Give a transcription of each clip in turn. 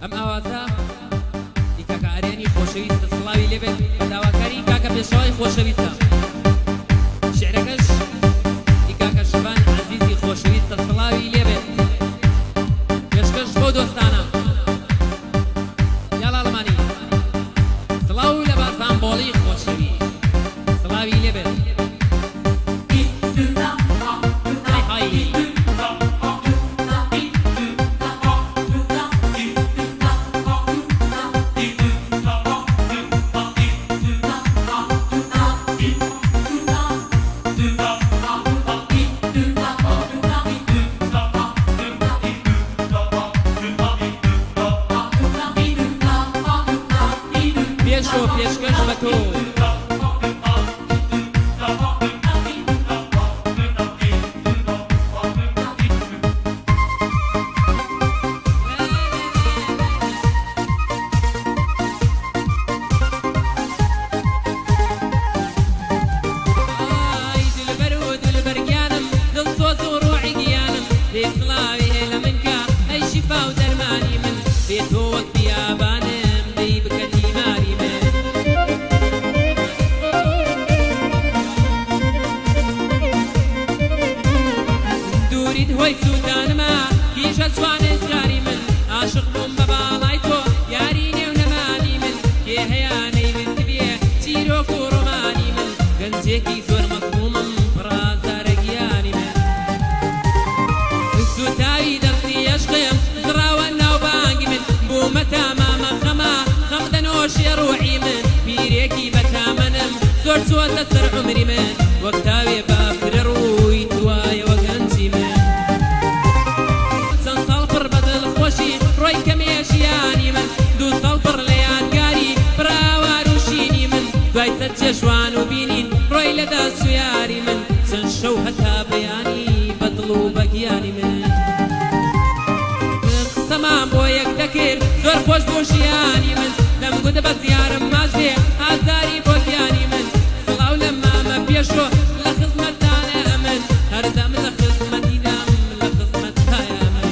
ئەم ئاوازە ئی کاکە ئەرێنی خۆشەویستە سڵاوی لێبێت بە داواکاری کاکە پێشەوای خۆشەویستە شعرەکەش ئی کاکە شەبان عەزیزی خۆشەویستە سڵاوی لێبێت پێشکەش بۆ دۆستانە یا لاڵمانی سڵاو لە بازانبۆڵی خۆشەویست سڵاوی لێبێت پێشکەش بە تۆ هۆی سوودانمە کیژە جوانت جاری من عاشق بووم بە باڵای تۆ یاری نێو نەمانی من کێ هەیانەی ویست بێ چیرۆک و ڕۆمانی من گەنجێکی زۆر مەزمومم پڕازارە گیانی من سوتاوی دەستی عەشقم زڕاوە ناو بانگی من بوومە تامامە خەما خەم دەنۆشێ ڕوحی من پیرێکی بەتامەنم زۆر چووەتە سەر عومری من وەک تاوێ بافرە ڕووی توایەوە گەنجی من ڕۆی کەمێژیانی من دوو سەڵ پڕ لە یادگاری براوار و شینی من دوای سەد چێشوان و بینین ڕۆی لەدا سویاری من چەند شەو هەتا بەیانی بەدڵ و بەگیانی من قسەمان بۆ یەک دەکرد زۆر خۆش بۆ ژیانی من لەم گوتە بە زیارم ماش بێ ئازاری بۆ گیانی من سڵاو لە مامە پێشۆ لە خزمەتدانە ئەمن هەردەم لە خزمەتیدام لە خزمەتدایە من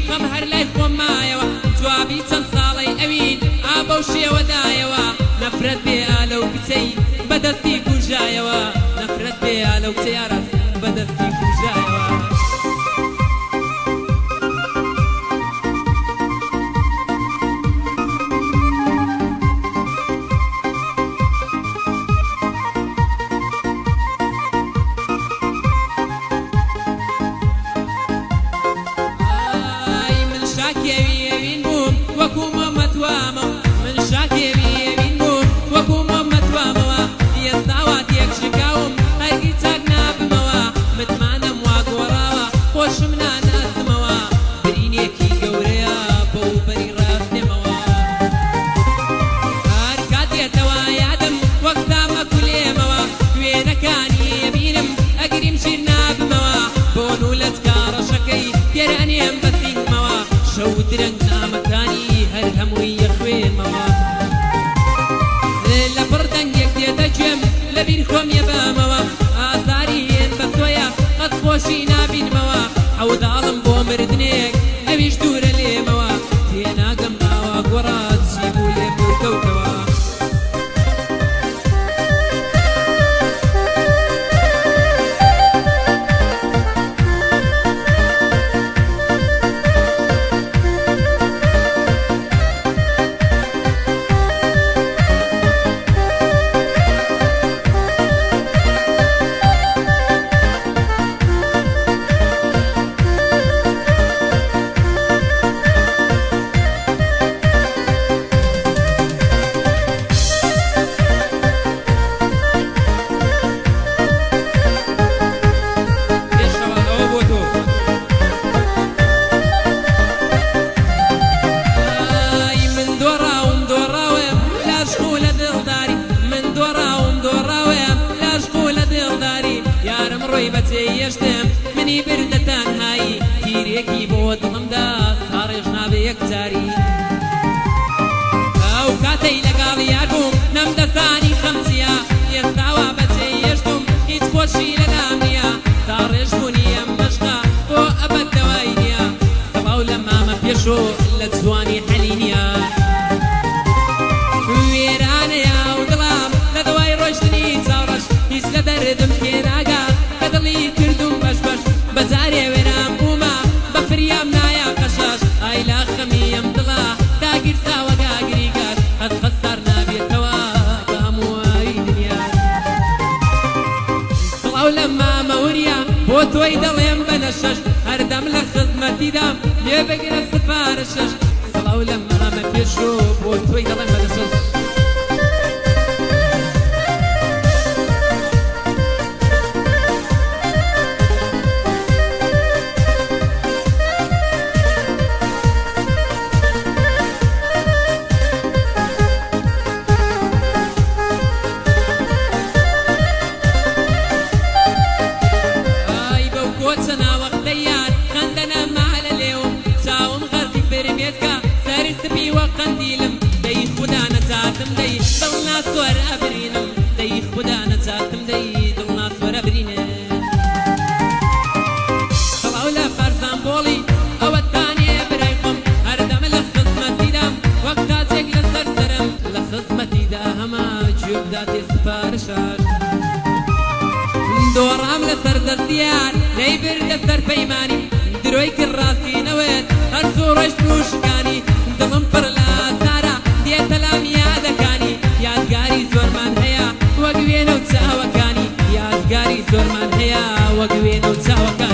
خەم هەر لای خۆم مایەوە جوابی چەند ساڵەی ئەوین ئابە و شێوەدایەوە نەفرەت بێ ئالە و کچەی بەدەستی کوژایەوە نەفرەت بێ ئالە و کچەی ئاراس بەدەستی کوژایەوە وەکو مەمەتوامە من شاکێوی خۆشی نابینمەوە حەوداڵم بۆ مردنێک ئەویش دوورە لێمەوە تێناگەم ناوە گۆڕات چی بوو لێ بووکەوتەوە منی بردە تەنهایی تیرێکی بۆ دڵمدا تا ڕێژ نابێ یەکجاری ئەو کاتەی لەگەڵ یار بووم نەمدەزانی خەمچیە ئێستاوا بەجێ هێشتم هیچ خۆشی لەلام نییە تا ڕێژبوونی ئەم مەشقە بۆ ئەبەتەوەی نییە سەڵاو لە مامە پێشۆ لە جوانی حەلی نییە وێرانەیە و دڵام لە دەوای ڕۆیشتنی چاوڕەش هیچ لە دەردم پێناگا کە دڵی کردوم بەشبەش بەجارێ وێران بوومە بە فریام نایە قەشەش ئای لا خەمی ئەم دڵە داگیرساوە گاگریگەر هەت خەسار نابێتەوە بە هەمووی دنیا سڵاو لە مامەوریا بۆ تۆی دەڵێم بە نەشەش هەردەم لە خزمەتیدام لێ بگرە سفارەشەش سڵاو لە مامە پێشۆ بۆ تۆی دەڵێم بە نەشەش قنديلم دي خدا نتاتم دي دلنا صور أبرينم دي خدا نتاتم دي دلنا صور أبرينم طلعوا لفرزان بولي أو الثاني برايكم هردم لخزمتي دام وقتا تيك لسرسرم لخزمتي داهما جيب داتي سفارشاش دورام لسر درديار ليبر دسر بيماني دروي كراسي نويت هرسو رشت روشكاني دڵم پڕ لە زارە دێتە لام یادەکانی یادگاری زۆرمان هەیە وەک وێنە و چاوەکانی یادگاری زۆرمان هەیە وەک وێنە و چاوەکانی